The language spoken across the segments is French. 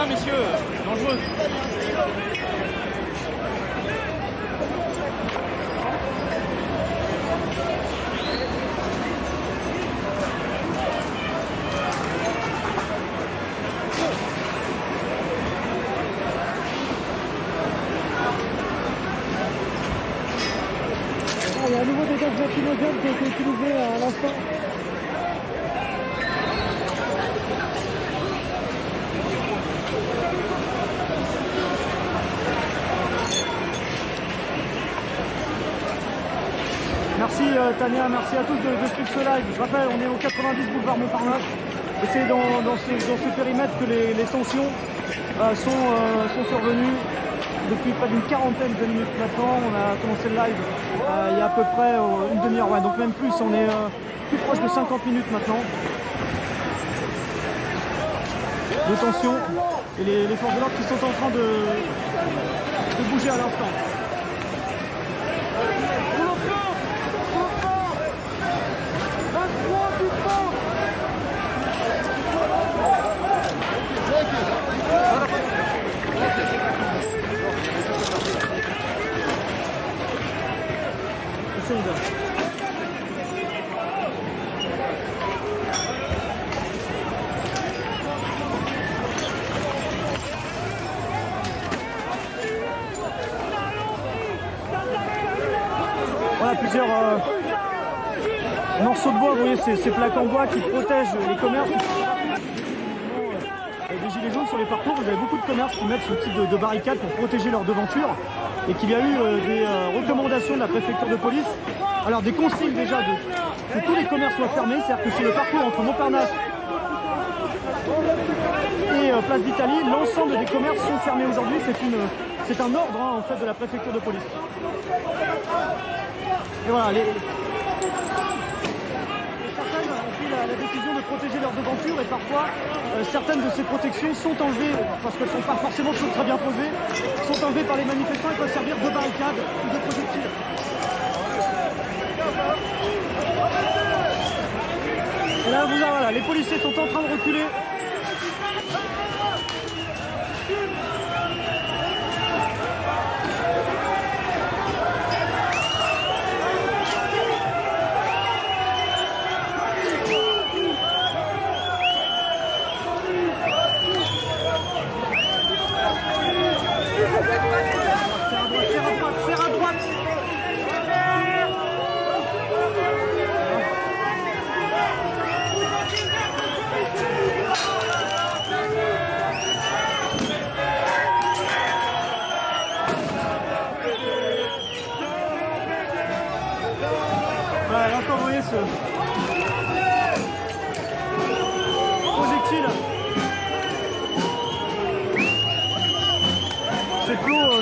là, messieurs, dangereux. Il y a un nouveau dégage lacrymogène qui a été utilisé à l'instant. Merci Tania, merci à tous de suivre ce live. Je rappelle, on est au 90 boulevard Montparnasse et c'est dans ce périmètre que les tensions sont survenues depuis près d'une quarantaine de minutes maintenant. On a commencé le live il y a à peu près une demi-heure, ouais, donc même plus, on est plus proche de 50 minutes maintenant de tension et les forces de l'ordre qui sont en train de bouger à l'instant. Voilà plusieurs morceaux de bois, vous voyez ces plaques en bois qui protègent les commerces. Des gilets jaunes sur les parcours, vous avez beaucoup de commerces qui mettent ce type de barricades pour protéger leur devanture et qu'il y a eu des recommandations de la préfecture de police, alors des consignes déjà que tous les commerces soient fermés, c'est-à-dire que sur le parcours entre Montparnasse et Place d'Italie, l'ensemble des commerces sont fermés aujourd'hui, c'est un ordre en fait de la préfecture de police. Et voilà, certaines ont pris la décision de protéger leur devanture et parfois certaines de ces protections sont enlevées, parce qu'elles ne sont pas forcément toujours très bien posées, sont enlevées par les manifestants et peuvent servir de barricades ou de projectiles. Et là, voilà, les policiers sont en train de reculer. Voilà, encore vous voyez ce projectile.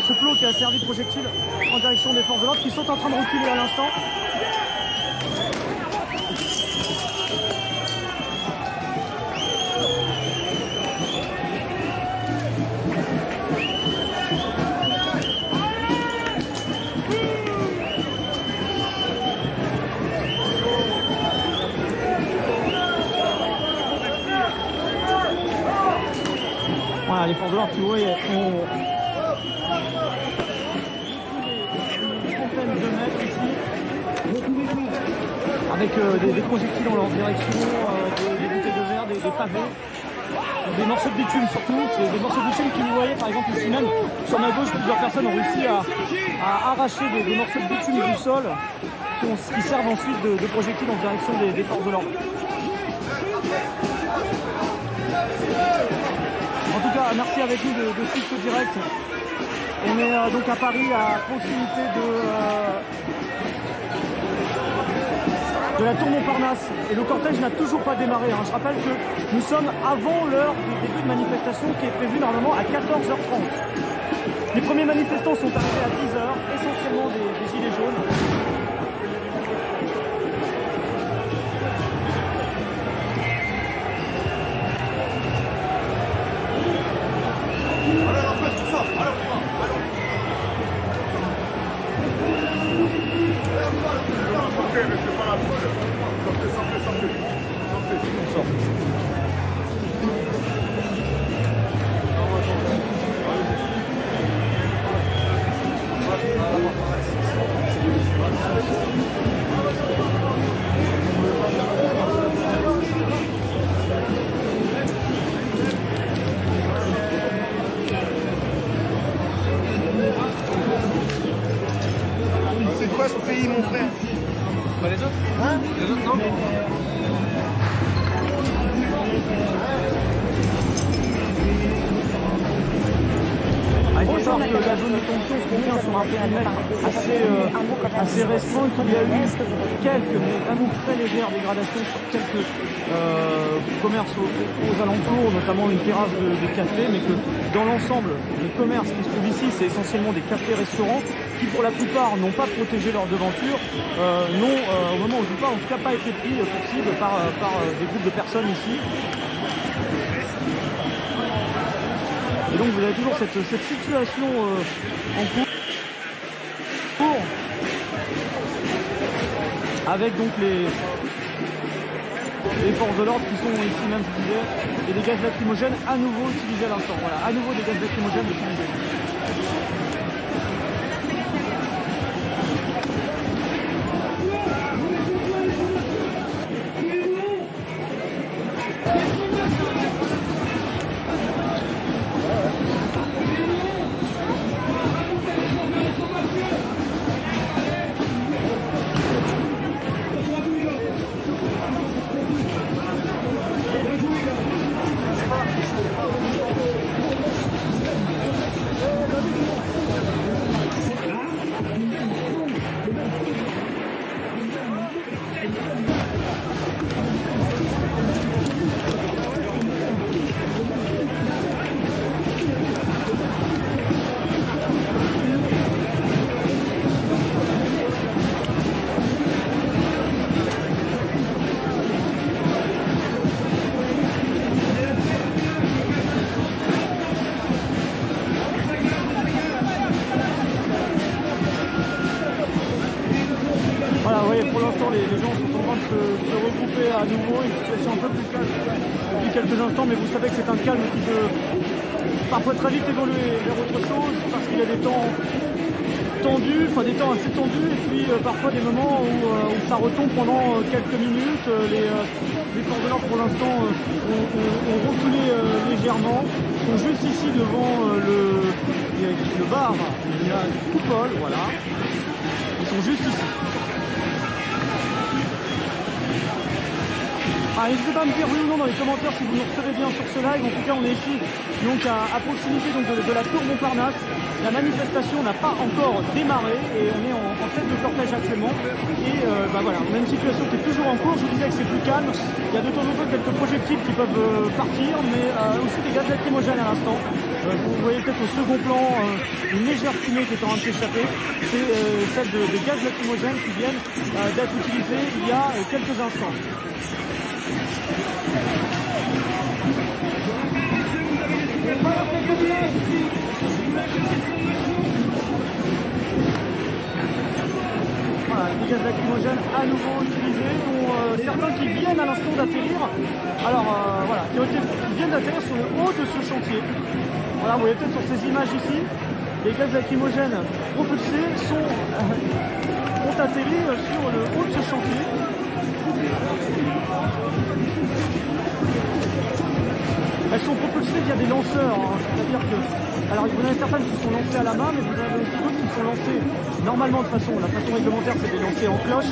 Ce plot qui a servi de projectile en direction des forces de l'ordre qui sont en train de reculer à l'instant. Voilà, les forces de l'ordre, tu vois, ont une trentaine de mètres ici, avec des projectiles dans leur direction, des bouteilles de verre, des pavés, des morceaux de bitume surtout. C'est des morceaux de bitume qui, vous voyez, par exemple ici même, sur ma gauche, plusieurs personnes ont réussi à arracher des morceaux de bitume du sol qui servent ensuite de projectiles en direction des forces de l'ordre. En tout cas, merci avec nous de suivre ce direct. On est donc à Paris, à proximité de la tour Montparnasse. Et le cortège n'a toujours pas démarré. Je rappelle que nous sommes avant l'heure du début de manifestation qui est prévue normalement à 14h30. Les premiers manifestants sont arrivés à 10h, essentiellement des gilets jaunes. la zone de tension se contient sur un périmètre assez restreint. Il y a eu quelques, mais vraiment très légères dégradations sur quelques commerces aux alentours, notamment une terrasse de café, mais que dans l'ensemble, les commerces qui se trouvent ici, c'est essentiellement des cafés-restaurants qui, pour la plupart, n'ont pas protégé leur devanture, au moment où je vous parle, en tout cas pas été pris pour cible par des groupes de personnes ici. Et donc vous avez toujours cette situation en cours avec donc les forces de l'ordre qui sont ici même, je disais, et des gaz lacrymogènes à nouveau utilisés à l'instant. Voilà, à nouveau des gaz lacrymogènes utilisés. Voilà, vous voyez, pour l'instant, les gens sont en train de se regrouper à nouveau, une situation un peu plus calme depuis quelques instants, mais vous savez que c'est un calme qui peut parfois très vite évoluer vers autre chose, parce qu'il y a des temps tendus, enfin des temps assez tendus, et puis parfois des moments où ça retombe pendant quelques minutes. Les forces de l'ordre, pour l'instant, ont reculé légèrement, sont juste ici devant le bar, il y a une coupole, voilà, ils sont juste ici. N'hésitez pas à me dire oui ou non dans les commentaires si vous nous recevez bien sur ce live. En tout cas, on est ici donc à proximité donc, de la tour Montparnasse. La manifestation n'a pas encore démarré et on est en tête de cortège actuellement. Et voilà, on a une situation qui est toujours en cours. Je vous disais que c'est plus calme. Il y a de temps en temps quelques projectiles qui peuvent partir, mais aussi des gaz lacrymogènes à l'instant. Vous voyez peut-être au second plan une légère fumée qui est en train de s'échapper. C'est celle de gaz lacrymogènes qui viennent d'être utilisés il y a quelques instants. Voilà, des gaz lacrymogènes à nouveau utilisés, dont certains qui viennent à l'instant d'atterrir. Alors voilà, qui viennent d'atterrir sur le haut de ce chantier. Voilà, vous voyez peut-être sur ces images ici, les gaz lacrymogènes propulsés ont atterri sur le haut de ce chantier. Elles sont propulsées via des lanceurs, hein. C'est-à-dire que, alors vous en avez certaines qui sont lancées à la main, mais vous en avez aussi d'autres qui sont lancées normalement la façon réglementaire, c'est de les lancer en cloche.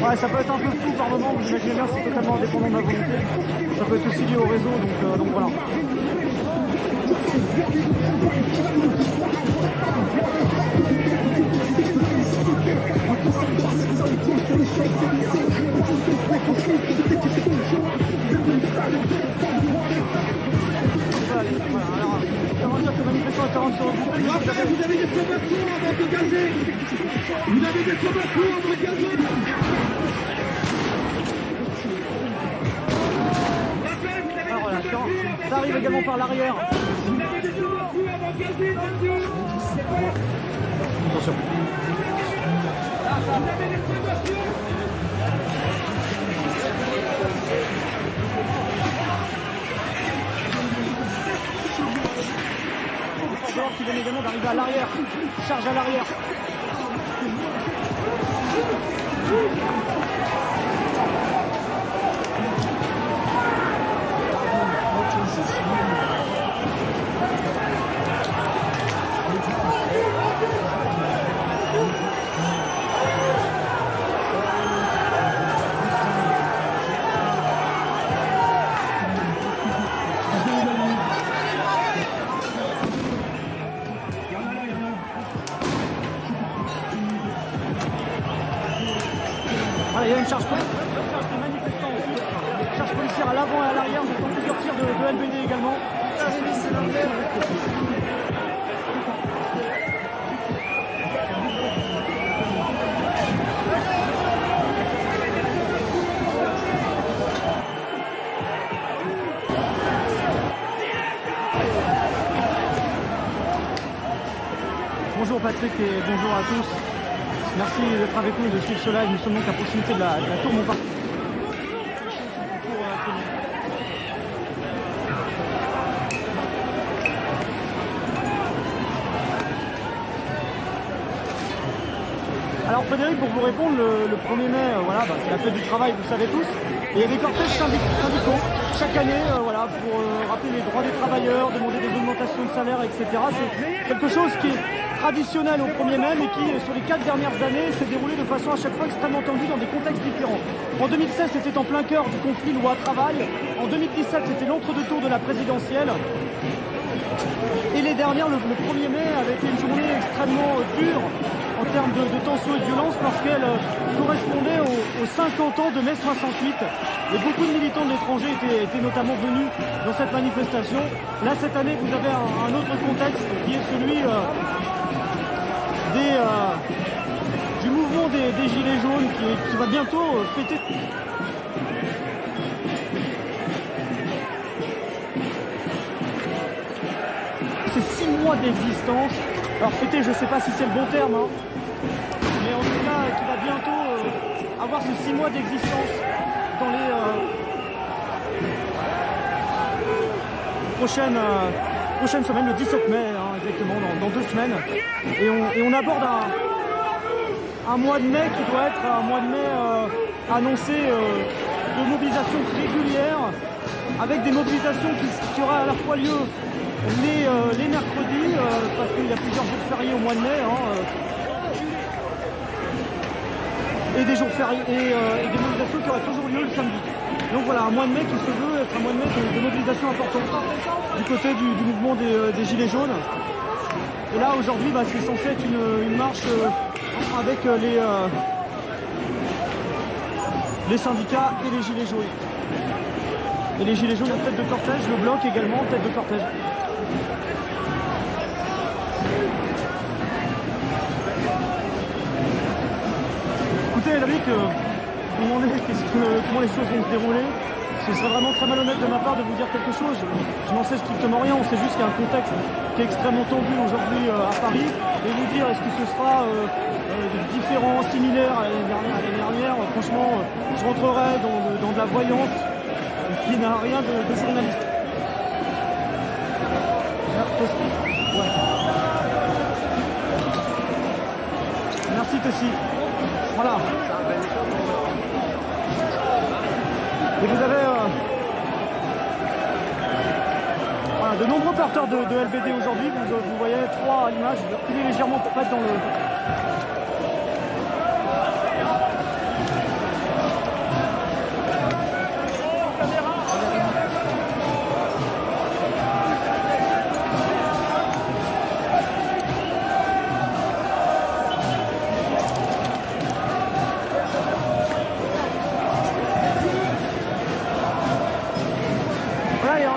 Ouais, ça peut être un peu flou par moment, vous imaginez bien, c'est totalement indépendant de ma volonté. Ça peut être aussi lié au réseau, donc voilà. Alors, dire que les manifestants à 40 sur le groupe. Vous avez des promotions avant de gazer. Vous avez des promotions avant de gazer. Alors voilà, ça arrive également par l'arrière. Attention. va à l'arrière, charge à l'arrière. Voilà, il y a une charge policière, des manifestants aussi. Charge policière à l'avant et à l'arrière, j'entends plusieurs tirs de LBD également. Bonjour Patrick et bonjour à tous. Merci d'être avec nous et de suivre ce live. Nous sommes donc à proximité de la tour Montparnasse. Alors Frédéric, pour vous répondre, le 1er mai, voilà, c'est la fête du travail, vous le savez tous. Et il y a des cortèges syndicaux chaque année voilà, pour rappeler les droits des travailleurs, demander des augmentations de salaire, etc. C'est quelque chose qui est traditionnel au 1er mai, mais qui, sur les 4 dernières années, s'est déroulé de façon à chaque fois extrêmement tendue dans des contextes différents. En 2016, c'était en plein cœur du conflit loi-travail. En 2017, c'était l'entre-deux-tours de la présidentielle. Et les dernières, le 1er mai, avait été une journée extrêmement dure en termes de tension et de violence parce qu'elle correspondait aux 50 ans de mai 68. Et beaucoup de militants de l'étranger étaient notamment venus dans cette manifestation. Là, cette année, vous avez un autre contexte qui est celui du mouvement des Gilets jaunes qui va bientôt fêter. C'est 6 mois d'existence. Alors fêter, je ne sais pas si c'est le bon terme, hein, mais en tout cas qui va bientôt avoir ces 6 mois d'existence dans les prochaines semaines, le 17 mai, hein, exactement, dans 2 semaines. Et on aborde un mois de mai qui doit être un mois de mai annoncé de mobilisation régulière, avec des mobilisations qui aura à la fois lieu les mercredis, parce qu'il y a plusieurs jours fériés au mois de mai, et des jours fériés et des mobilisations qui auraient toujours lieu le samedi. Donc voilà, un mois de mai qui se veut être un mois de mai de mobilisation importante du côté du mouvement des Gilets jaunes. Et là aujourd'hui, c'est censé être une marche avec les syndicats et les Gilets jaunes. Et les Gilets jaunes en tête de cortège, le bloc également en tête de cortège. Écoutez, David, comment les choses vont se dérouler, ce serait vraiment très malhonnête de ma part de vous dire quelque chose. Je n'en sais strictement rien, on sait juste qu'il y a un contexte qui est extrêmement tendu aujourd'hui à Paris. Et vous dire est-ce que ce sera différent, similaire à l'année dernière, franchement, je rentrerai dans de la voyance qui n'a rien de journaliste. Ouais. Merci Tessie. Voilà. Et vous avez voilà, de nombreux porteurs de LBD aujourd'hui. Vous voyez 3 images. Je vais reculer légèrement pour pas être dans le...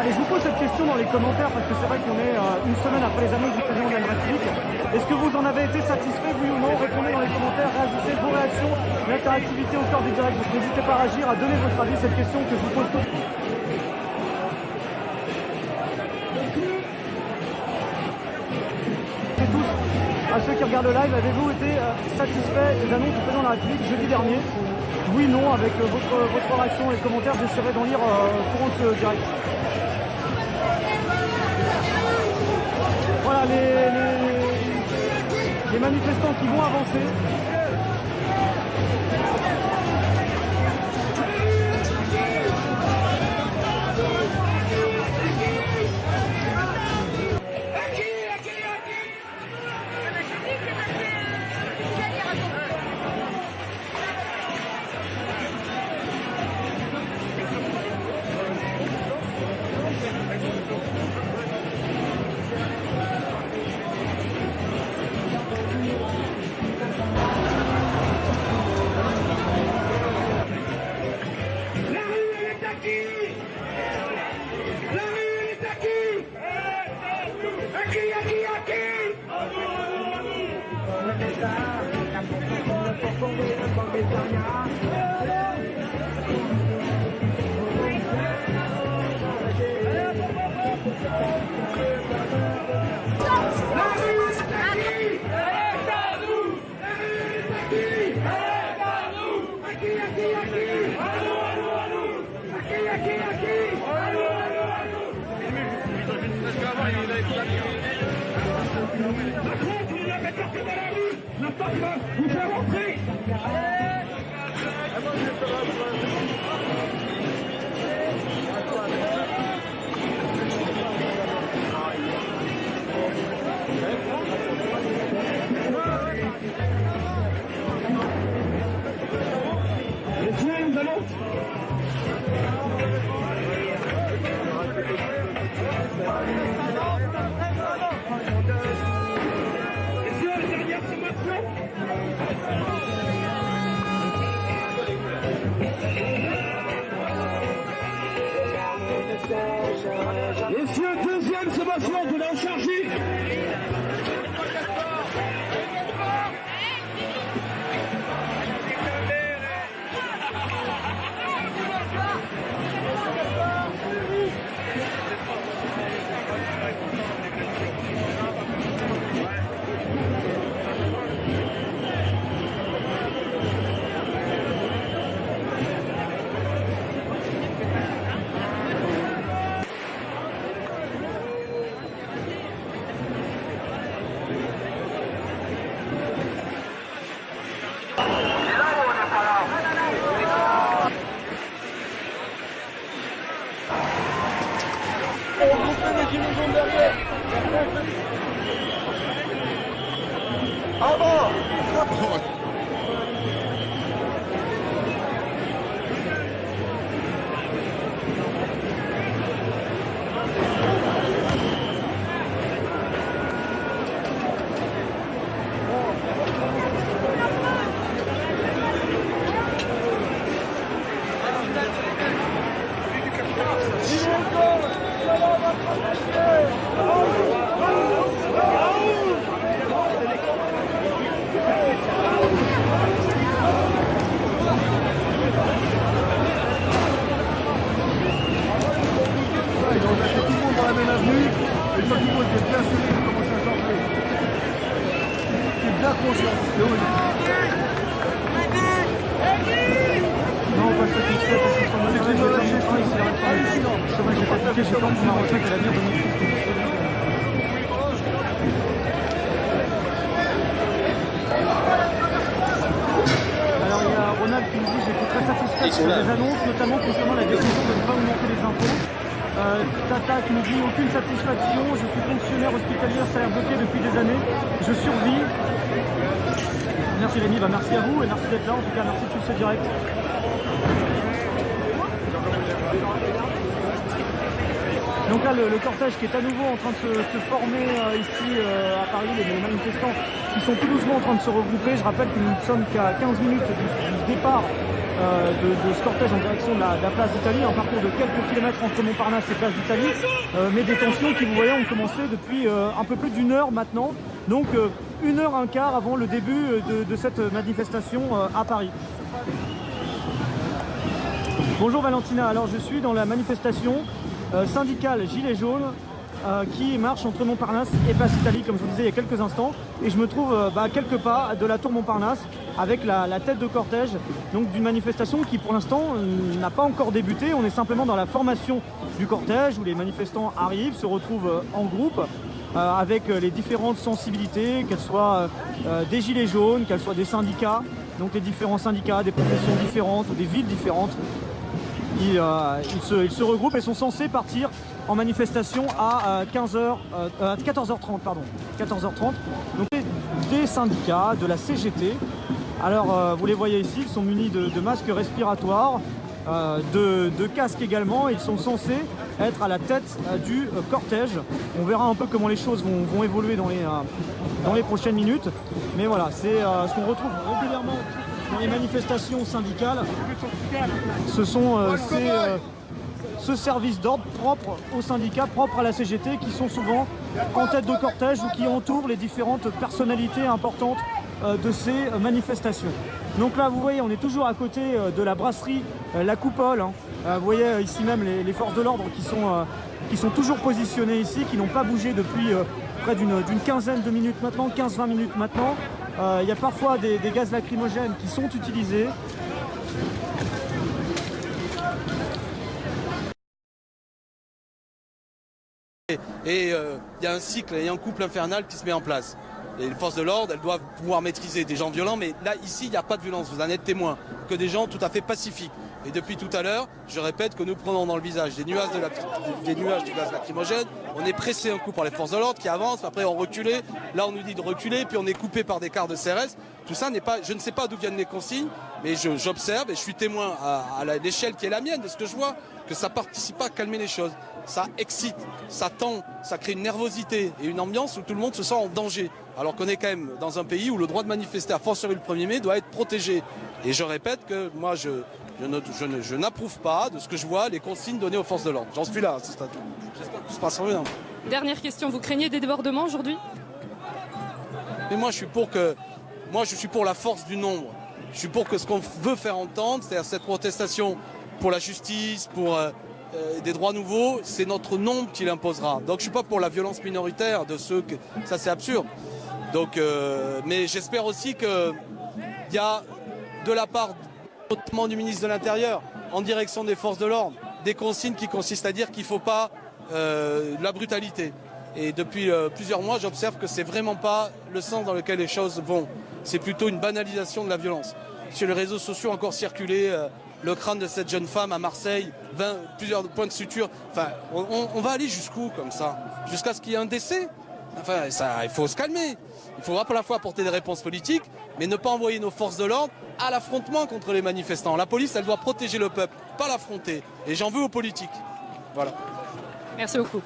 Et je vous pose cette question dans les commentaires parce que c'est vrai qu'on est une semaine après les annonces du président de la République. Est-ce que vous en avez été satisfait, oui ou non? Répondez dans les commentaires, réagissez vos réactions, l'interactivité au cœur du direct. Donc n'hésitez pas à réagir, à donner votre avis, cette question que je vous pose tous. Et tous, à ceux qui regardent le live, avez-vous été satisfait des annonces du président de la République jeudi dernier? Oui, non, avec votre réaction et les commentaires, j'essaierai d'en lire au courant de ce direct. Voilà, les manifestants qui vont avancer. Vous faire rentrer. Nous allons. Messieurs, deuxième sommation, vous l'avez chargé. Alors il y a Ronald qui nous dit j'ai été très satisfait des annonces, notamment concernant la décision de ne pas augmenter les impôts. Tata qui nous dit aucune satisfaction, je suis fonctionnaire hospitalier à salaire bloqué depuis des années, je survis. Merci Rémi, bah merci à vous et merci d'être là, en tout cas merci de suivre ce direct. Donc là le cortège qui est à nouveau en train de se former ici à Paris, les manifestants qui sont tout doucement en train de se regrouper. Je rappelle que nous ne sommes qu'à 15 minutes du départ de ce cortège en direction de la place d'Italie, un parcours de quelques kilomètres entre Montparnasse et place d'Italie, mais des tensions qui, vous voyez, ont commencé depuis un peu plus d'une heure maintenant, donc 1h15 avant le début de cette manifestation à Paris. Bonjour Valentina, alors je suis dans la manifestation syndicale Gilets jaunes qui marche entre Montparnasse et place Italie, comme je vous disais il y a quelques instants, et je me trouve à quelques pas de la tour Montparnasse avec la tête de cortège donc d'une manifestation qui pour l'instant n'a pas encore débuté. On est simplement dans la formation du cortège où les manifestants arrivent, se retrouvent en groupe avec les différentes sensibilités, qu'elles soient des gilets jaunes, qu'elles soient des syndicats, donc les différents syndicats, des professions différentes ou des villes différentes. Ils se regroupent et sont censés partir en manifestation à 14h30. Pardon, 14h30. Donc des syndicats, de la CGT. Alors vous les voyez ici, ils sont munis de masques respiratoires, de casques également. Ils sont censés être à la tête du cortège. On verra un peu comment les choses vont évoluer dans les prochaines minutes. Mais voilà, c'est ce qu'on retrouve régulièrement dans les manifestations syndicales. Ce sont ce service d'ordre propre aux syndicats, propre à la CGT, qui sont souvent en tête de cortège ou qui entourent les différentes personnalités importantes de ces manifestations. Donc là, vous voyez, on est toujours à côté de la brasserie La Coupole. Vous voyez ici même les forces de l'ordre qui sont toujours positionnées ici, qui n'ont pas bougé depuis près d'une quinzaine de minutes maintenant, 15-20 minutes maintenant. Il y a parfois des gaz lacrymogènes qui sont utilisés. Et il y a un cycle et un couple infernal qui se met en place. Et les forces de l'ordre, elles doivent pouvoir maîtriser des gens violents, mais là, ici, il n'y a pas de violence, vous en êtes témoin, que des gens tout à fait pacifiques. Et depuis tout à l'heure, je répète que nous prenons dans le visage des nuages de gaz lacrymogène. On est pressé un coup par les forces de l'ordre qui avancent, après on reculait. Là, on nous dit de reculer, puis on est coupé par des quarts de CRS. Tout ça n'est pas, je ne sais pas d'où viennent les consignes, mais j'observe et je suis témoin à l'échelle qui est la mienne de ce que je vois, que ça participe pas à calmer les choses. Ça excite, ça tend, ça crée une nervosité et une ambiance où tout le monde se sent en danger. Alors qu'on est quand même dans un pays où le droit de manifester à fortiori le 1er mai doit être protégé. Et je répète que moi, je n'approuve pas de ce que je vois les consignes données aux forces de l'ordre. J'en suis là à ce stade. J'espère que tout se passera bien. Dernière question, vous craignez des débordements aujourd'hui? Mais moi, je suis pour la force du nombre. Je suis pour que ce qu'on veut faire entendre, c'est-à-dire cette protestation pour la justice, pour des droits nouveaux, c'est notre nombre qui l'imposera. Donc je suis pas pour la violence minoritaire de ceux que... Ça, c'est absurde. Donc, mais j'espère aussi qu'il y a de la part notamment du ministre de l'Intérieur en direction des forces de l'ordre des consignes qui consistent à dire qu'il ne faut pas la brutalité. Et depuis plusieurs mois, j'observe que c'est vraiment pas le sens dans lequel les choses vont. C'est plutôt une banalisation de la violence. Sur les réseaux sociaux, encore circulé le crâne de cette jeune femme à Marseille, plusieurs points de suture. Enfin, on va aller jusqu'où comme ça? Jusqu'à ce qu'il y ait un décès? Enfin, ça, il faut se calmer. Il faut à la fois apporter des réponses politiques, mais ne pas envoyer nos forces de l'ordre à l'affrontement contre les manifestants. La police, elle doit protéger le peuple, pas l'affronter. Et j'en veux aux politiques. Voilà. Merci beaucoup.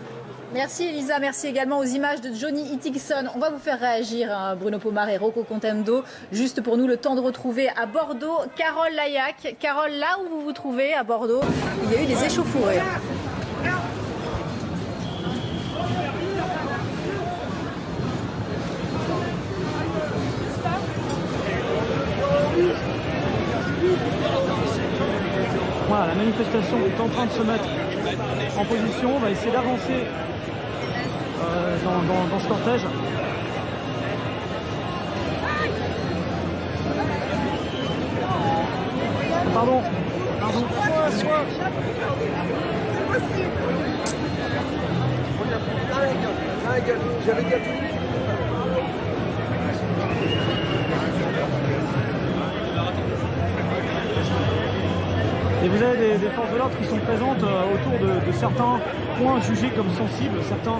Merci Elisa, merci également aux images de Johnny Hittigson. On va vous faire réagir, hein, Bruno Pomar et Rocco Contendo. Juste pour nous, le temps de retrouver à Bordeaux Carole Laillac. Carole, là où vous vous trouvez, à Bordeaux, il y a eu des échauffourées. Voilà, la manifestation est en train de se mettre en position. On va essayer d'avancer dans ce cortège. Pardon. Sois. J'avais dit à tout. Et vous avez des forces de l'ordre qui sont présentes autour de certains points jugés comme sensibles, certains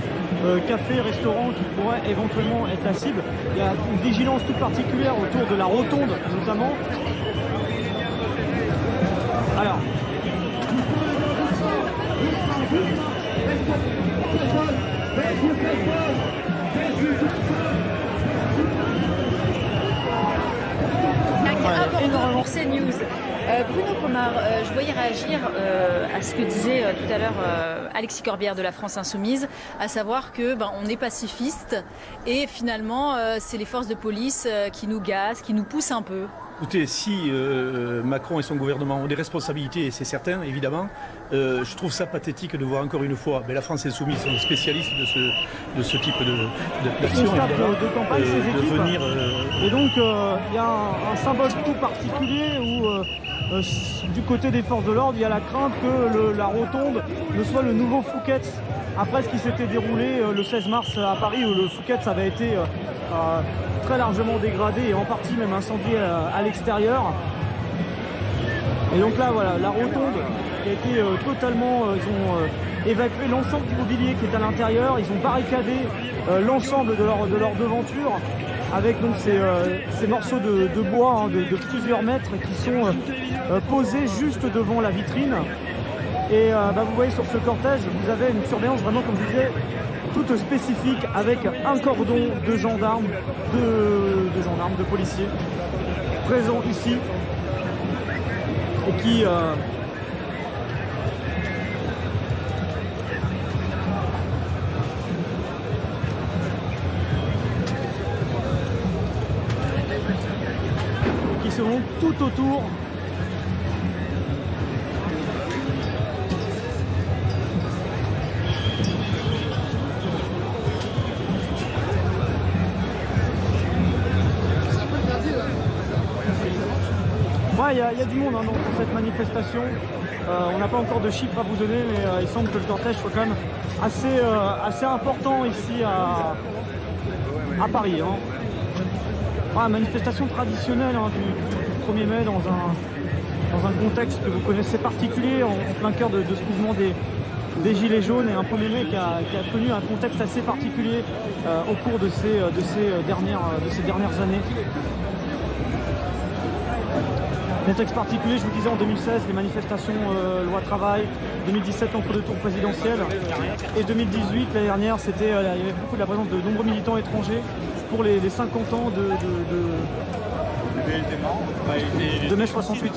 cafés, restaurants qui pourraient éventuellement être la cible. Il y a une vigilance toute particulière autour de la rotonde notamment. Alors. Énormément. C'est news. Bruno Pomar, je voyais réagir à ce que disait tout à l'heure Alexis Corbière de la France Insoumise, à savoir que on est pacifiste et finalement c'est les forces de police qui nous gazent, qui nous poussent un peu. Écoutez, si Macron et son gouvernement ont des responsabilités, et c'est certain, évidemment, je trouve ça pathétique de voir encore une fois la France Insoumise sont spécialistes de ce type Ils d'action, se tapent évidemment, de campagne, ces de équipes. venir... Et donc il y a un symbole tout particulier où du côté des forces de l'ordre, il y a la crainte que la rotonde ne soit le nouveau Fouquet's. Après ce qui s'était déroulé le 16 mars à Paris, où le Fouquet's avait été très largement dégradé et en partie même incendié à l'extérieur. Et donc là, voilà, la rotonde qui a été totalement... ils ont évacué l'ensemble du mobilier qui est à l'intérieur. Ils ont barricadé l'ensemble de leur devanture avec donc ces morceaux de bois de plusieurs mètres qui sont posés juste devant la vitrine. Et vous voyez sur ce cortège, vous avez une surveillance vraiment, comme je disais, toute spécifique avec un cordon de gendarmes, de policiers présents ici et qui seront tout autour . Il y a du monde dans cette manifestation. On n'a pas encore de chiffres à vous donner, mais il semble que le cortège soit quand même assez important ici à Paris. Manifestation traditionnelle du 1er mai dans un contexte que vous connaissez particulier, en plein cœur de ce mouvement des Gilets jaunes, et un 1er mai qui a connu un contexte assez particulier au cours de ces dernières années. Contexte particulier, je vous disais, en 2016, les manifestations loi travail, 2017 l'entre-deux tours présidentiel, et 2018, l'année dernière, il y avait beaucoup de la présence de nombreux militants étrangers pour les 50 ans de mai 68.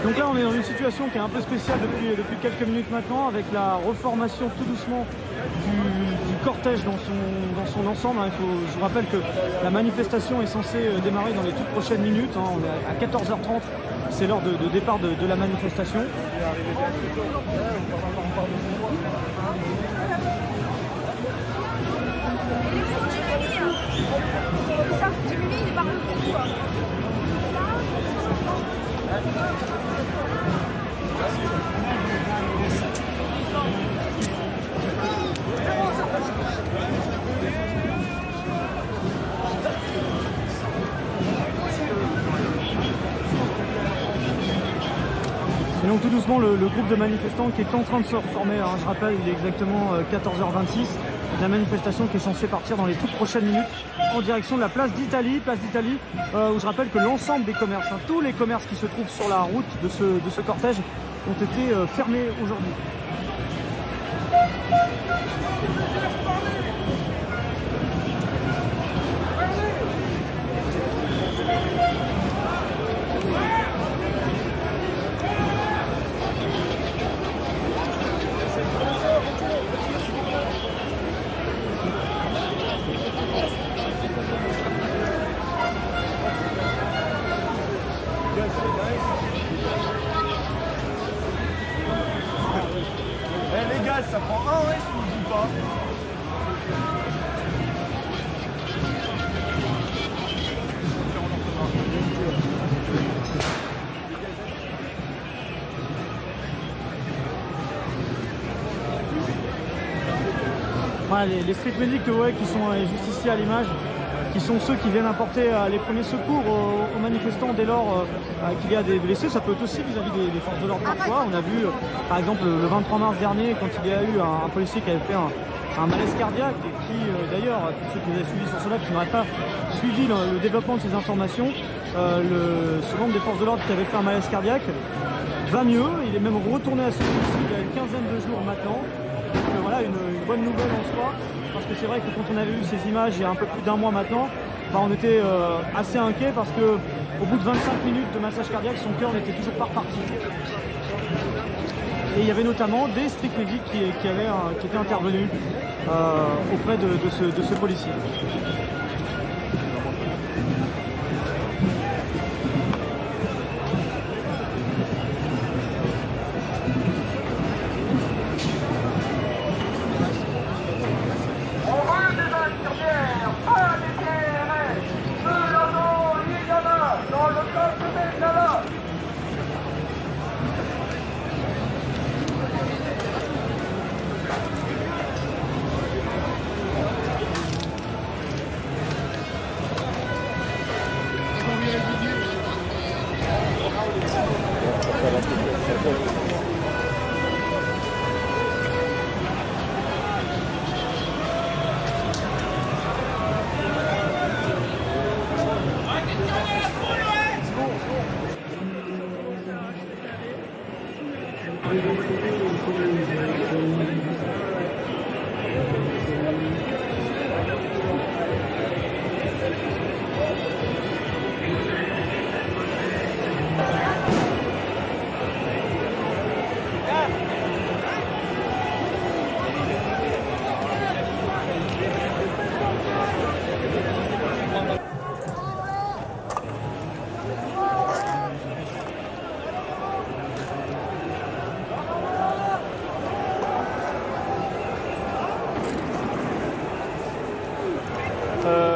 Donc là on est dans une situation qui est un peu spéciale depuis quelques minutes maintenant, avec la reformation tout doucement du cortège dans son ensemble. Je vous rappelle que la manifestation est censée démarrer dans les toutes prochaines minutes. On est à 14h30, c'est l'heure de départ de la manifestation. Et donc tout doucement le groupe de manifestants qui est en train de se reformer, je rappelle il est exactement 14h26, la manifestation qui est censée partir dans les toutes prochaines minutes en direction de la place d'Italie, où je rappelle que l'ensemble des commerces, tous les commerces qui se trouvent sur la route de ce cortège ont été fermés aujourd'hui. Les gars, ça prend un reste ou pas? Voilà, les street medics que vous voyez qui sont juste ici à l'image, qui sont ceux qui viennent apporter les premiers secours aux manifestants dès lors qu'il y a des blessés. Ça peut être aussi vis-à-vis des forces de l'ordre parfois. On a vu par exemple le 23 mars dernier, quand il y a eu un policier qui avait fait un malaise cardiaque, et qui d'ailleurs, pour ceux qui nous avaient suivis sur cela, qui n'auraient pas suivi le développement de ces informations, ce membre des forces de l'ordre qui avait fait un malaise cardiaque va mieux. Il est même retourné à ce domicile il y a une quinzaine de jours maintenant. Donc voilà, une bonne nouvelle en soi, parce que c'est vrai que quand on avait vu ces images il y a un peu plus d'un mois maintenant, on était assez inquiet, parce que au bout de 25 minutes de massage cardiaque, son cœur n'était toujours pas reparti. Et il y avait notamment des street medics qui étaient intervenus auprès de ce policier.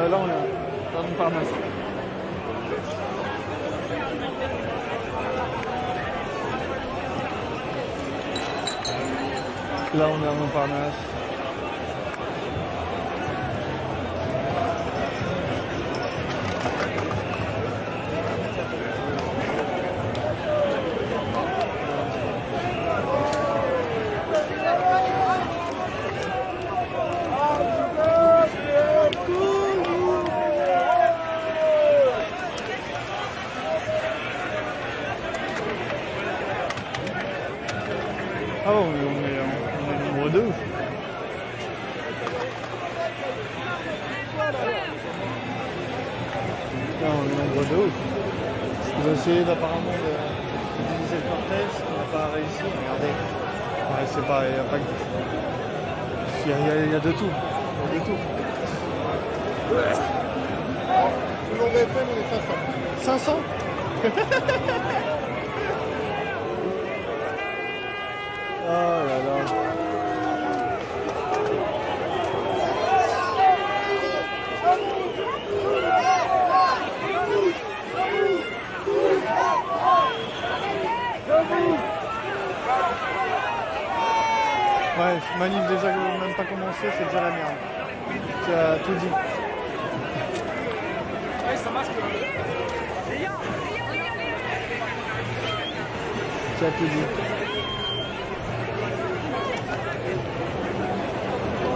Là on est dans Montparnasse. Là on est à Montparnasse. Ah bon, on est nombreux de ouf. Là, on est nombreux de ouf. Ils ont essayé apparemment de diviser le cortège, on n'a pas réussi, regardez. Ouais, c'est pas, il n'y a pas que... Il y a de tout. Il y a de tout. Toujours BFM, on est 500. 500 Oh là là. Ouais, manif déjà même pas commencé, c'est déjà la merde. Tu as tout dit. Tu as tout dit.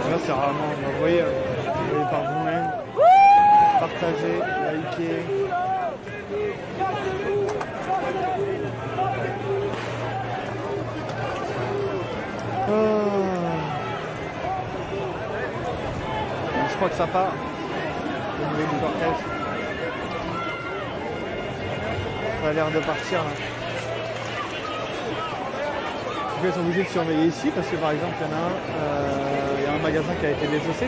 Là, c'est rarement, vous voyez par vous-même, partagez, likez. Je crois que ça part au niveau du cortège. Ça a l'air de partir là. Ils sont obligés de surveiller ici parce que par exemple il y a un magasin qui a été déchaussé.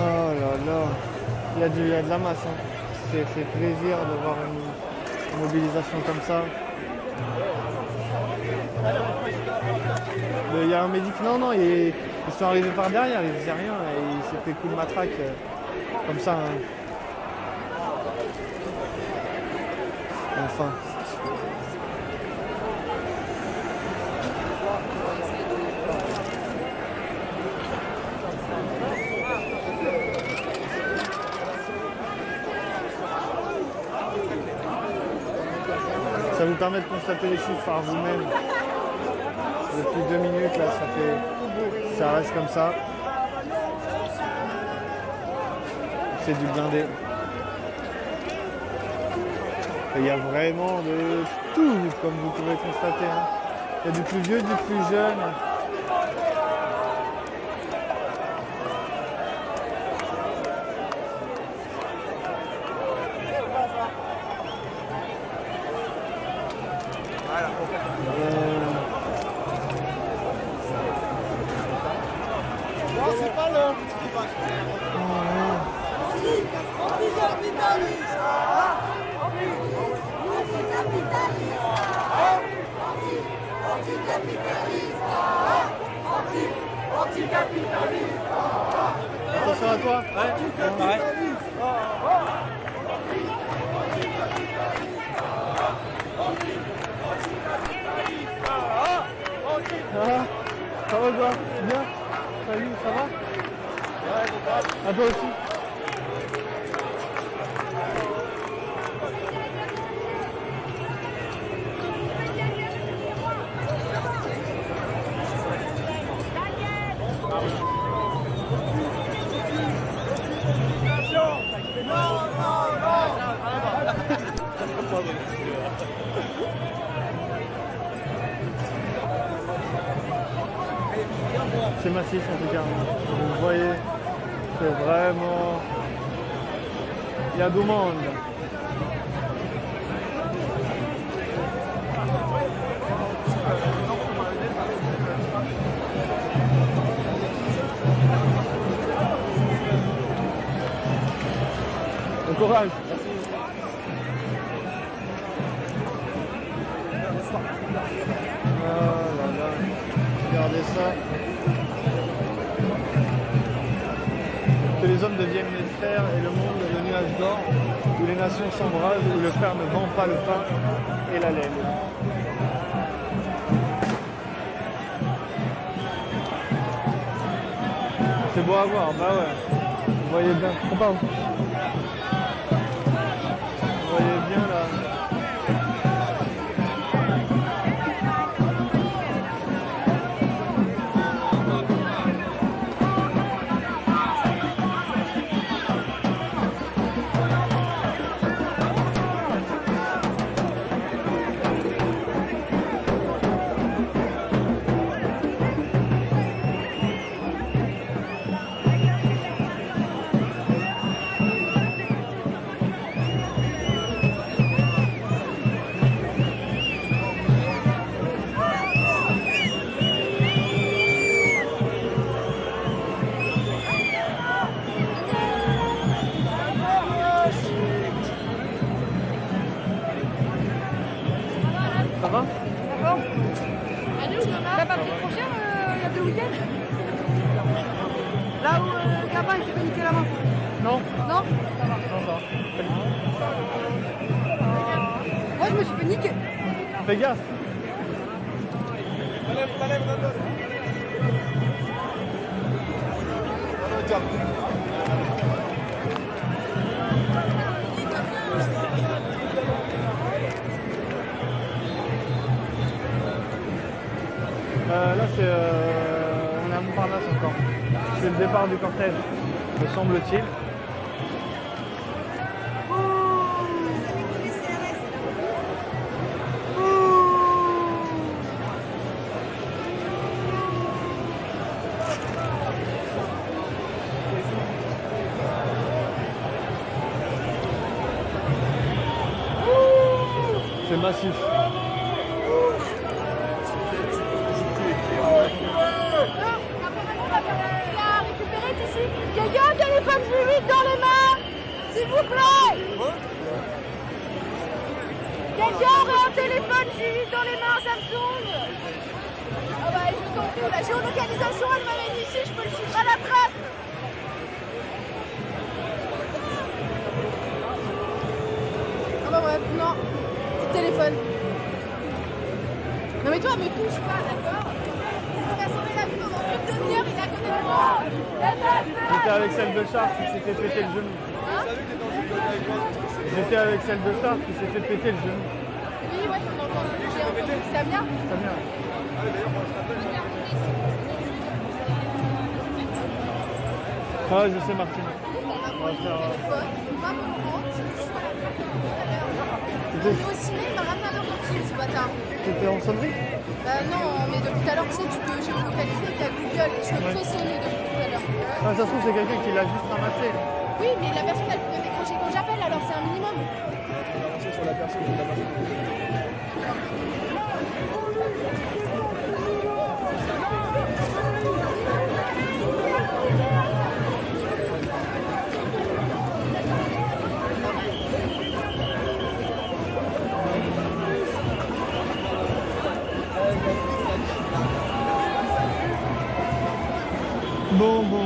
Oh là là, il y a de la masse. Hein. C'est fait plaisir de voir une mobilisation comme ça. Il y a un médic, non, ils sont arrivés par derrière, ils faisaient rien, et il s'est fait coup de matraque comme ça. Hein. Enfin. Ça vous permet de constater les chiffres par vous-même. Depuis 2 minutes, là, ça reste comme ça. C'est du blindé. Et il y a vraiment de tout, comme vous pouvez constater. Hein. Il y a du plus vieux, du plus jeune. C'est pas l'heure. Attention à toi. Ouais. Ça va quoi? Bien? Salut, ça va? À toi aussi. C'est massif en tout cas. Vous voyez, c'est vraiment... Il y a du monde. Bon courage. Oh là là, regardez ça. Que les hommes deviennent les frères et le monde le nuage d'or, où les nations s'embrasent, où le fer ne vend pas le pain et la laine. C'est beau à voir, bah ouais. Vous voyez bien, on parle. Vous voyez bien là. Ça va? D'accord. T'as pas pris trop cher il y a 2 week-ends? Là où Gabin il s'est fait niquer la main. Non? Non? Non, ça va. Moi je me suis fait niquer. Fais gaffe. Là c'est on est à Montparnasse encore. C'est le départ du cortège, me semble-t-il. C'est massif. Quelqu'un a un téléphone fluide dans les mains, s'il vous plaît. Quelqu'un aurait un téléphone fluide dans les mains, Samsung. Ah bah je tombe tout, la géolocalisation elle m'amène ici, je peux le chiffrer à la trace. Ah bah bref, non, petit téléphone. Non mais toi me touche pas, d'accord? On va sauver la vie pendant une demi-heure, il a connu le mort. J'étais avec celle de Chartres qui s'est fait péter le genou. Hein? J'étais avec celle de Chartres qui s'est fait péter le genou. Oui, ouais, j'en ai entendu. J'ai entendu Samia. Samia. Ah, je sais, Martine. On va faire. Téléphone, il faut pas me prendre, je suis à la fin tout à l'heure. C'était- Au ciné, il m'a ramené à l'heure ce bâtard. T'étais en sonnerie? Non, mais depuis tout à l'heure, tu sais, tu peux géolocaliser via Google et je me fais sonner depuis tout à l'heure. Ah, ça se trouve, c'est quelqu'un qui l'a juste ramassé. Oui, mais la personne, elle pourrait décrocher quand j'appelle, alors c'est un minimum. Sur la personne qui l'a ramassé. Bon. Moi,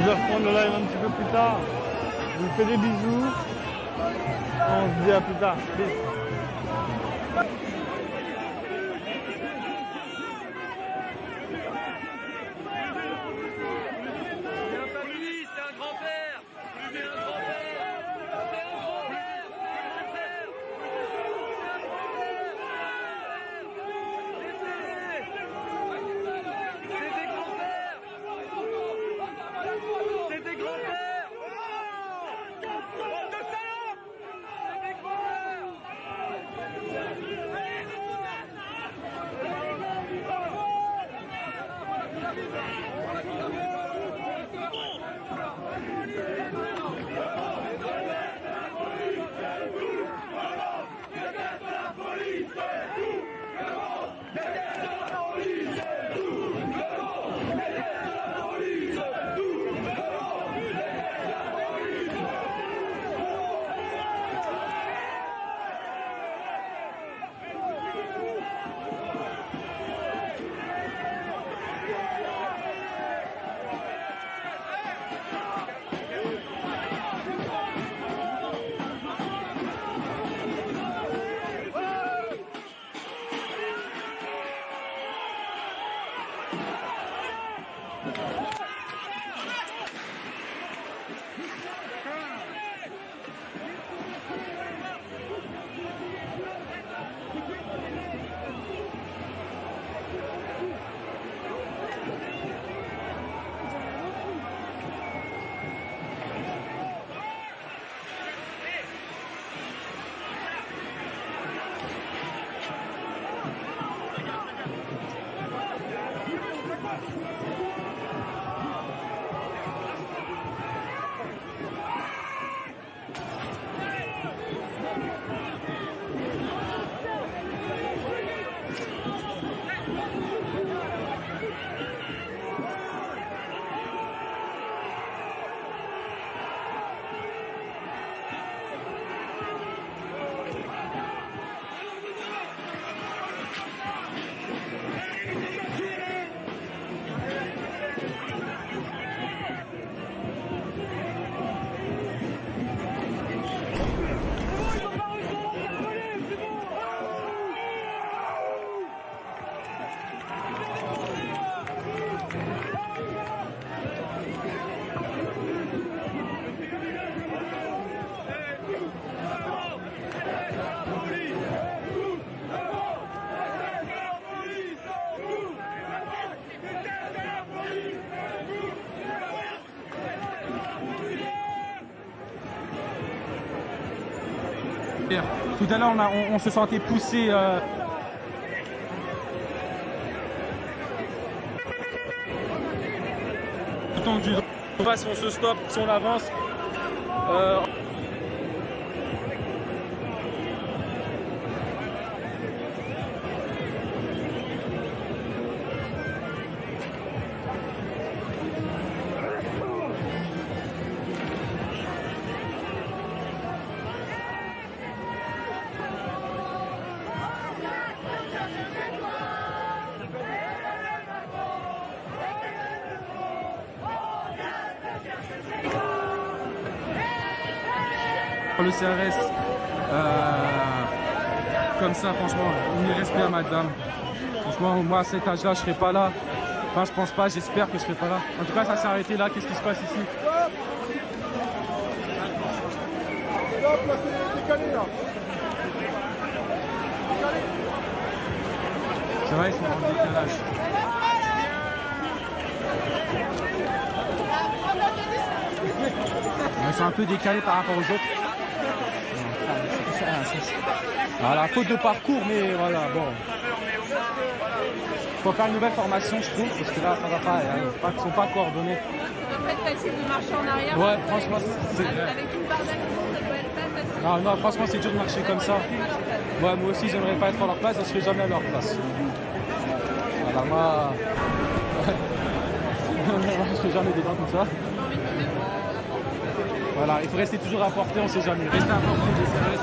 je vais reprendre le live un petit peu plus tard. Je vous fais des bisous. On se dit à plus tard. Peace. C'est Tout à l'heure, on se sentait poussé. Tendu. Si on se stoppe, si on avance. Le CRS, comme ça, franchement, on est respect à madame. Franchement, moi à cet âge-là, je serai pas là. Enfin, je pense pas, j'espère que je serai pas là. En tout cas, ça s'est arrêté là. Qu'est-ce qui se passe ici? C'est vrai, ils sont en décalage. Ils sont un peu décalés par rapport aux autres. Voilà, faute de parcours, mais voilà, bon. Faut faire une nouvelle formation, je trouve, parce que là, ça va pas, ils sont pas coordonnés. Ça doit pas être facile de marcher en arrière. Ouais, franchement, c'est... Avec une barre d'action, ça doit être pas facile. Non, franchement, c'est dur de marcher comme ça. Ouais, moi aussi, j'aimerais pas être à leur place, je serai jamais à leur place. Voilà, moi... je serai jamais dedans comme ça. Voilà, il faut rester toujours à portée, on sait jamais. Restez à portée des CRS.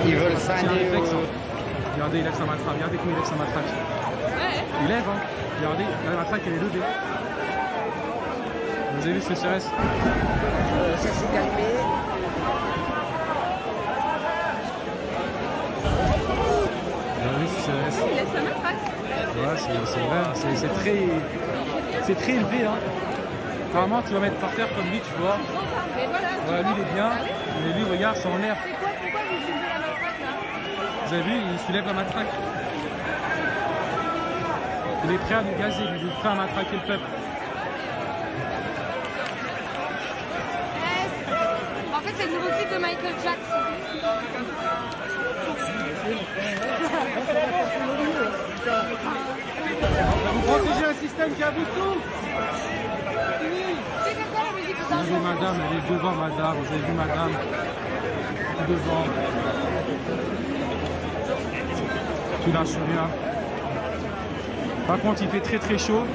Ils veulent signer. Regardez, il lève sa matraque. Regardez comment il lève sa matraque. Ouais. Il lève, hein. Regardez, la matraque, elle est levée. Vous avez vu ce CRS? Ça s'est calmé. Vous avez vu ce CRS? Il lève sa matraque. Ouais, c'est vrai. C'est très élevé, hein. Apparemment, tu vas mettre par terre comme lui, tu vois. Mais voilà. Ouais, lui, il est bien. Mais lui, regarde, c'est en l'air. Pourquoi vous soulevez la matraque là? Vous avez vu, il soulève la matraque. Il est prêt à nous gazer, il est prêt à matraquer le peuple. En fait, c'est le nouveau clip de Michael Jackson. Vous protégez un système qui a vu tout. C'est comme ça la musique. Vous avez vu madame, elle est devant madame, vous avez vu madame. Devant. Tu lâches rien. Par contre, il fait très très chaud.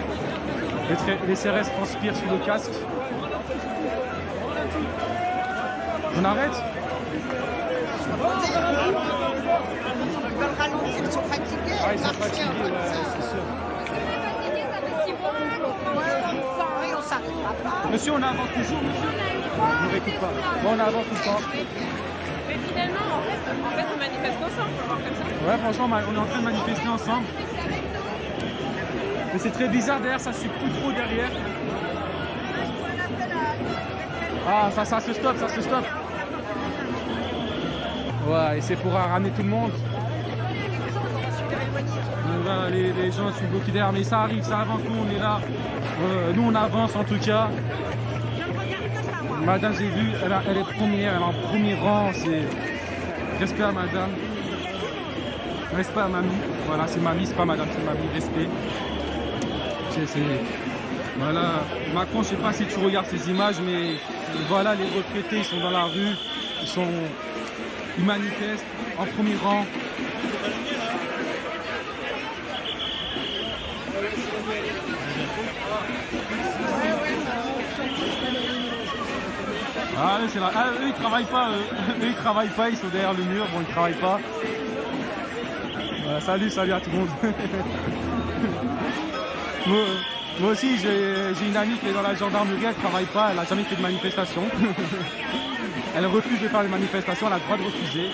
Les CRS transpirent sous le casque. On arrête? Ils veulent ralentir, ils sont fatigués. Ah, ils sont fatigués, ouais, c'est sûr. Oui, on s'arrêtera pas. Monsieur, on avance toujours, monsieur. Ne m'écoute pas. Bon, on avance tout le temps. Mais finalement, en fait, on manifeste ensemble, on va voir comme ça. Ouais, franchement, on est en train de manifester ensemble. Mais c'est très bizarre, derrière, ça suit plus trop derrière. Ah, ça se stoppe, ça se stoppe. Ouais, et c'est pour ramener tout le monde. Donc là, les gens sont bloqués derrière, mais ça arrive, ça avance, nous on est là. Nous on avance en tout cas. Madame, j'ai vu, elle est première, elle est en premier rang. C'est respect à madame. Respect à mamie. Voilà, c'est mamie, c'est pas madame, c'est mamie. Respect. Voilà. Macron, je sais pas si tu regardes ces images, mais voilà, les retraités, ils sont dans la rue. Ils manifestent en premier rang. Ah, eux, c'est là. Ah, eux, ils travaillent pas. Eux, ils travaillent pas. Ils sont derrière le mur. Bon, ils travaillent pas. Salut à tout le monde. Moi aussi, j'ai une amie qui est dans la gendarmerie. Elle travaille pas. Elle a jamais fait de manifestation. Elle refuse de faire les manifestations. Elle a le droit de refuser.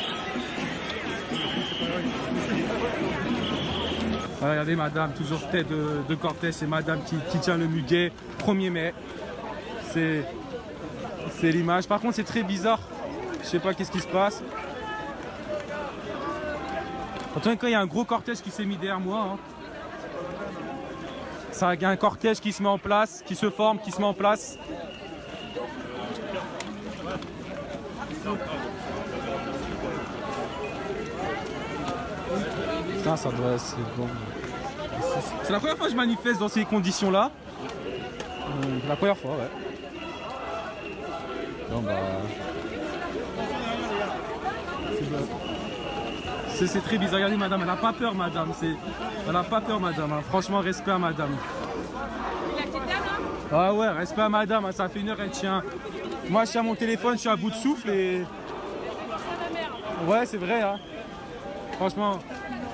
Regardez madame, toujours tête de cortège, c'est madame qui tient le muguet, 1er mai. C'est l'image. Par contre, c'est très bizarre. Je sais pas qu'est-ce qui se passe. Attends, quand il y a un gros cortège qui s'est mis derrière moi. Hein. Ça, il y a un cortège qui se met en place, qui se forme, qui se met en place. Putain, ça doit être bon. C'est la première fois que je manifeste dans ces conditions-là. La première fois, ouais. Bon bah. C'est très bizarre. Regardez, madame, elle a pas peur, madame. Elle a pas peur, madame. Hein. Franchement, respect à madame. La petite dame, hein? Ah ouais, respect à madame. Hein. Ça fait 1 heure, elle tient. Moi, je tiens mon téléphone, je suis à bout de souffle et. Ouais, c'est vrai. Hein. Franchement,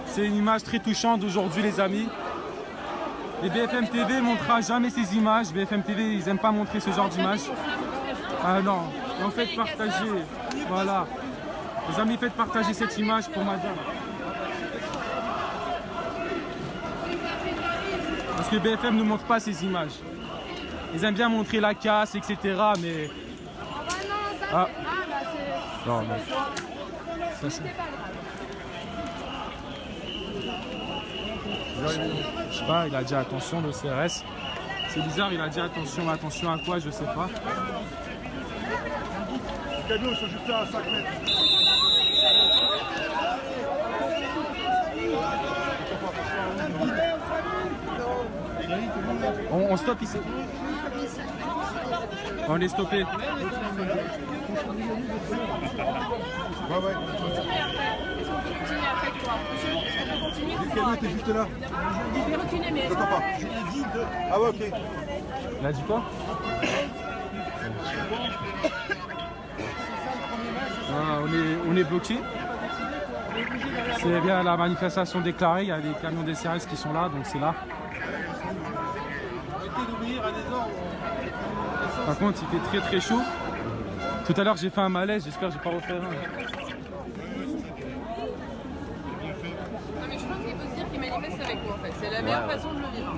c'est une image très touchante d'aujourd'hui, les amis. Et BFM TV ne montrera jamais ces images. BFM TV, ils n'aiment pas montrer ce genre d'image. Ah non, en fait, partagez. Voilà. Les amis, faites partager cette image pour madame. Parce que BFM ne montre pas ces images. Ils aiment bien montrer la casse, etc. Mais. Ah. Non, non. Ça, c'est... Je sais pas, il a dit attention, le CRS. C'est bizarre, il a dit attention, attention à quoi, je sais pas. Les camions sont juste à 5 mètres. On stoppe ici. On est stoppé. Ouais, ouais. Le camion était juste là. Je vais reculer, mais. J'entends pas. Ah ouais, ok. Il a dit quoi? Ah, on est bloqué. C'est bien la manifestation déclarée. Il y a des camions des CRS qui sont là, donc c'est là. Par contre, il fait très très chaud. Tout à l'heure, j'ai fait un malaise. J'espère que je vais pas refaire un. Non, mais je pense qu'il faut se dire qu'il manifeste avec nous, en fait. C'est la meilleure façon de le vivre.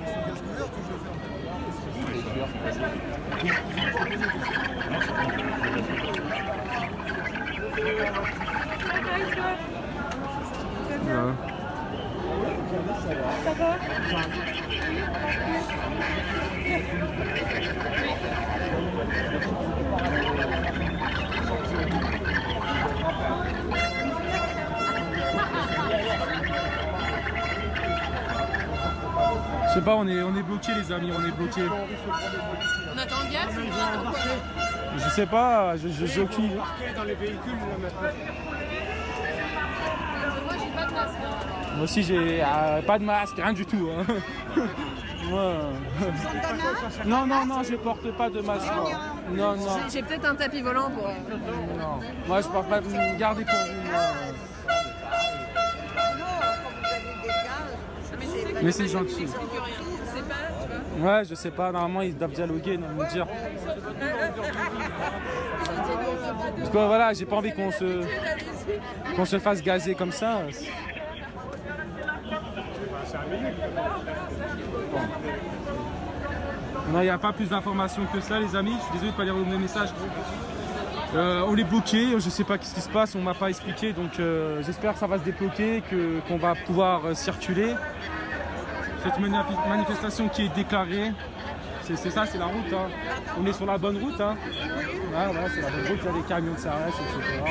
Je sais pas, on est bloqué les amis, on est bloqué. On attend le gaz ou on attend quoi? Je sais pas, j'ai aucune idée. Dans les véhicules, Moi, j'ai pas de masque. Moi aussi j'ai pas de masque, rien du tout. Hein. Moi, non, je porte pas de masque. Non. J'ai peut-être un tapis volant pour. Non. Moi je porte pas, gardez pour vous. Mais c'est gentil. Ouais, je sais pas, normalement ils doivent dialoguer, non, me dire. Parce que voilà, j'ai pas envie qu'on se fasse gazer comme ça. Bon. Non, il n'y a pas plus d'informations que ça, les amis. Je suis désolé de ne pas lire mes messages. On est bloqué, je sais pas ce qui se passe, on m'a pas expliqué, donc j'espère que ça va se débloquer, qu'on va pouvoir circuler. Cette manifestation qui est déclarée, c'est ça, c'est la route. Hein. On est sur la bonne route. Hein. Ouais, c'est la bonne route, il y a des camions de CRS, etc.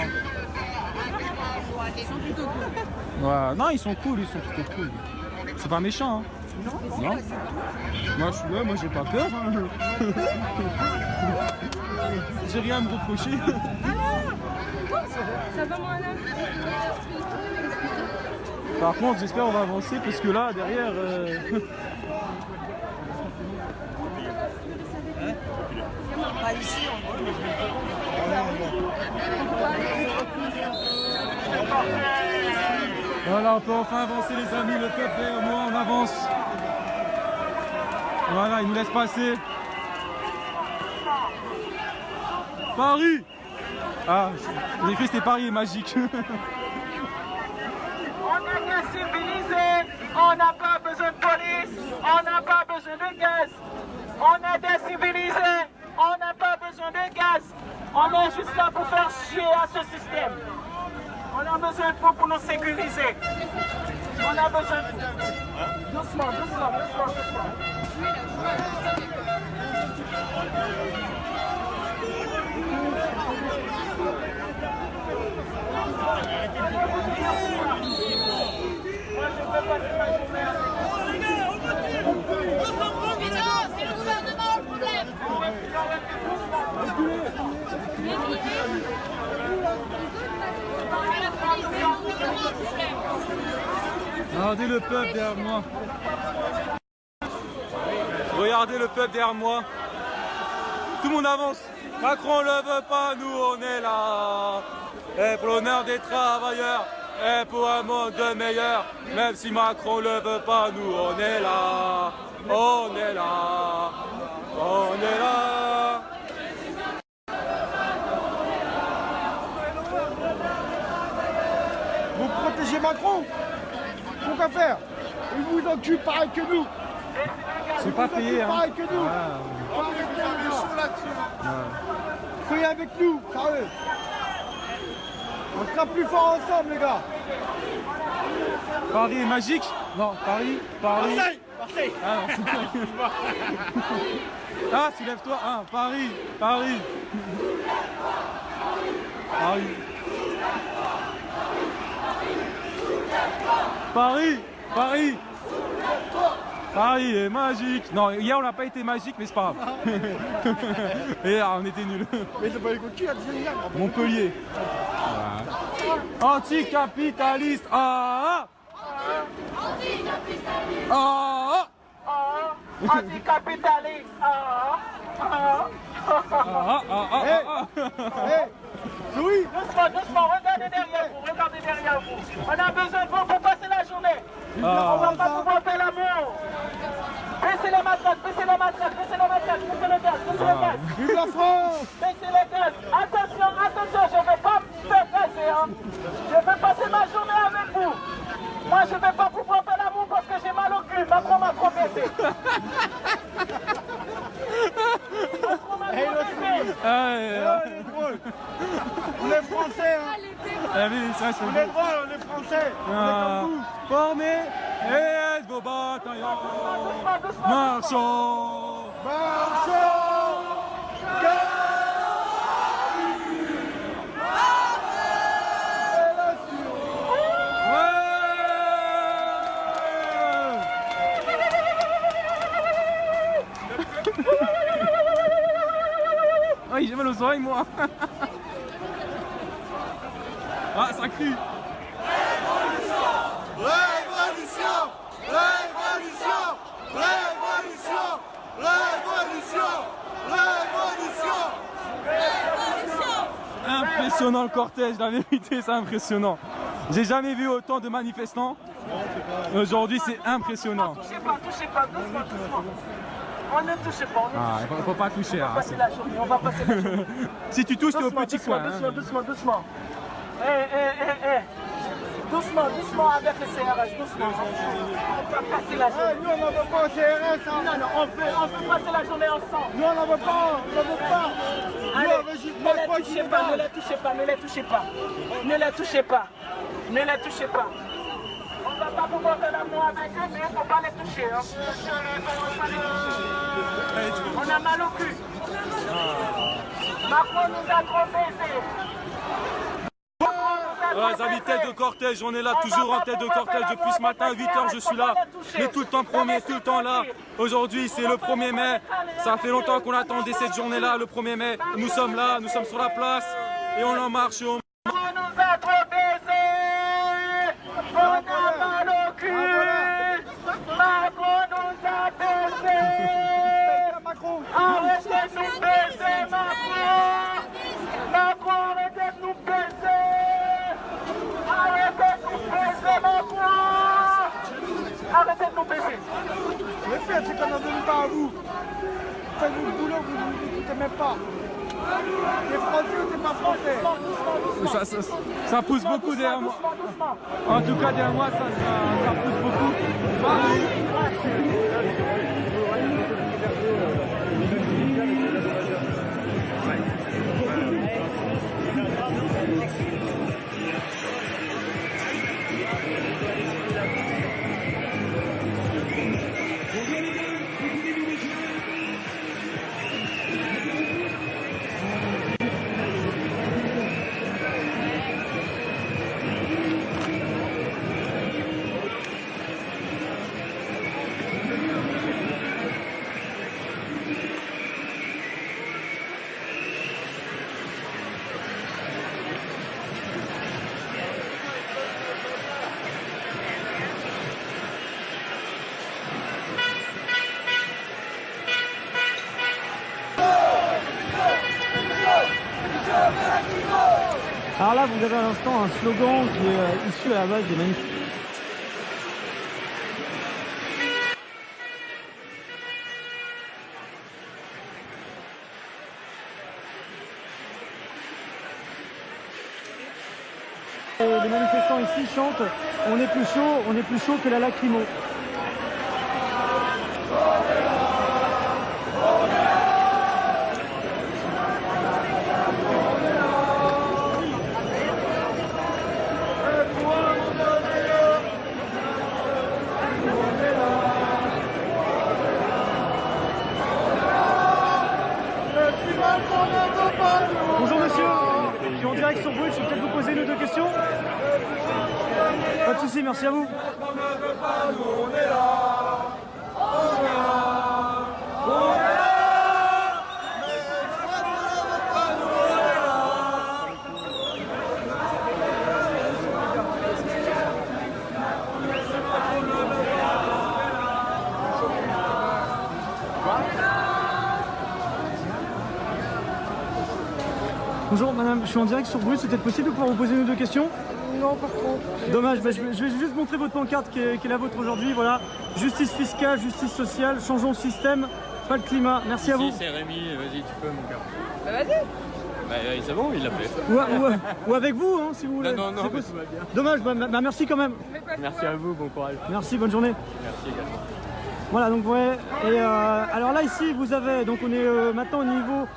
Ils sont plutôt cool. Ouais, non, ils sont plutôt cool. C'est pas méchant. Hein. Non. Moi j'ai pas peur. Hein. J'ai rien à me reprocher. Ça va, moi, là? Par contre, j'espère qu'on va avancer parce que là, derrière... Voilà, on peut enfin avancer les amis, le peuple est au moins, on avance. Voilà, il nous laisse passer. Paris! Ah, j'ai cru que c'était Paris magique. On est des civilisés, on n'a pas besoin de police, on n'a pas besoin de gaz. On est des civilisés, on n'a pas besoin de gaz. On est juste là pour faire chier à ce système. On a besoin de vous pour nous sécuriser. On a besoin de vous. Doucement. Regardez le peuple derrière moi. Regardez le peuple derrière moi. Tout le monde avance. Macron ne le veut pas, nous on est là. Et pour l'honneur des travailleurs, et pour un monde meilleur. Même si Macron ne le veut pas, nous on est là. On est là. On est là. Vous protégez Macron. Pourquoi faire? Il vous occupe pareil que nous. Ils sont pas payés. Hein. Pareil que nous. Soyez avec nous, sérieux. On sera plus fort ensemble, les gars. Paris est magique. Non, Paris. Marseille. Ah, non. Ah, soulève-toi. Ah, Paris. Paris. Paris est magique. Non, hier on n'a pas été magique, mais c'est pas grave. Hier on était nuls. Mais c'est pas les coups de cul, la deuxième guerre. Montpellier. Anticapitaliste. Ah Anticapitaliste. Oui. Doucement, regardez derrière vous. On a besoin de vous pour passer la journée. On va pas pouvoir faire l'amour. Baissez les matraques, baissez le gaz. Vive la France. Baissez le gaz. Attention, je ne vais pas me faire passer. Hein. Je vais passer ma journée avec vous. Moi, je ne vais pas pouvoir faire l'amour parce que j'ai mal au cul. Macron m'a trop baissé. On est français, hein. On est drôle, on est français. On est comme vous. Formez et vos bataillons. Marchons. Ah, j'ai mal aux oreilles, moi. Ah, ça crie. Impressionnant le cortège, la vérité, c'est impressionnant. J'ai jamais vu autant de manifestants. Aujourd'hui, c'est impressionnant. Touchez pas, doucement. On ne touche pas. Ah, faut pas toucher. On va passer la journée, Si tu touches, t'es au petit coin. Doucement. Doucement avec le CRS, doucement. On va passer la journée. Nous, on n'en veut pas au CRS. Hein. Non, on veut passer la journée ensemble. Nous, on n'en veut pas. Allez, Nous, on veut juste Macron qui nous parle. ne les touchez pas. On ne va pas pouvoir faire l'amour avec eux, mais il ne faut pas les toucher. Hein. On a mal au cul. Macron nous a trop baisés. Les amis, tête de cortège, on est là, toujours en tête de cortège depuis ce matin, 8h je suis là, mais tout le temps premier, tout le temps là. Aujourd'hui c'est le 1er mai, ça fait longtemps qu'on attendait cette journée-là, le 1er mai. Nous sommes là, nous sommes sur la place et on en marche. On nous a trop baisés. On a mal au cul. Macron nous a baisés. Arrêtez de nous baiser, Macron. Arrêtez de nous baiser. Arrêtez de nous baiser. Le pire, c'est qu'on n'en donne pas à vous. Faites le boulot, vous ne nous écoutez même pas. T'es français ou t'es pas français? Ça pousse beaucoup derrière moi. En tout cas derrière moi, ça pousse beaucoup. Alors là, vous avez à l'instant un slogan qui est issu à la base des manifestations. Les manifestants ici chantent « On est plus chaud que la lacrymo ». Bonjour monsieur, je suis en direct sur Brut, je peux peut-être vous poser une ou deux questions? Pas de soucis, merci à vous. Bonjour madame, je suis en direct sur Brut, c'est peut-être possible de pouvoir vous poser une ou deux questions? Non, par contre. Dommage, je vais juste montrer votre pancarte qui est la vôtre aujourd'hui, voilà. Justice fiscale, justice sociale, changeons le système, pas le climat. Merci à vous. Si c'est Rémi, vas-y, tu peux mon gars. Bah vas-y. Bah c'est bon, il l'a fait. Ou avec vous, hein, si vous voulez. Non, mais tout va bien. Dommage, bah, merci quand même. Merci à vous, bon courage. Merci, bonne journée. Merci également. Voilà, donc ouais. Et alors là ici, vous avez, donc on est maintenant au niveau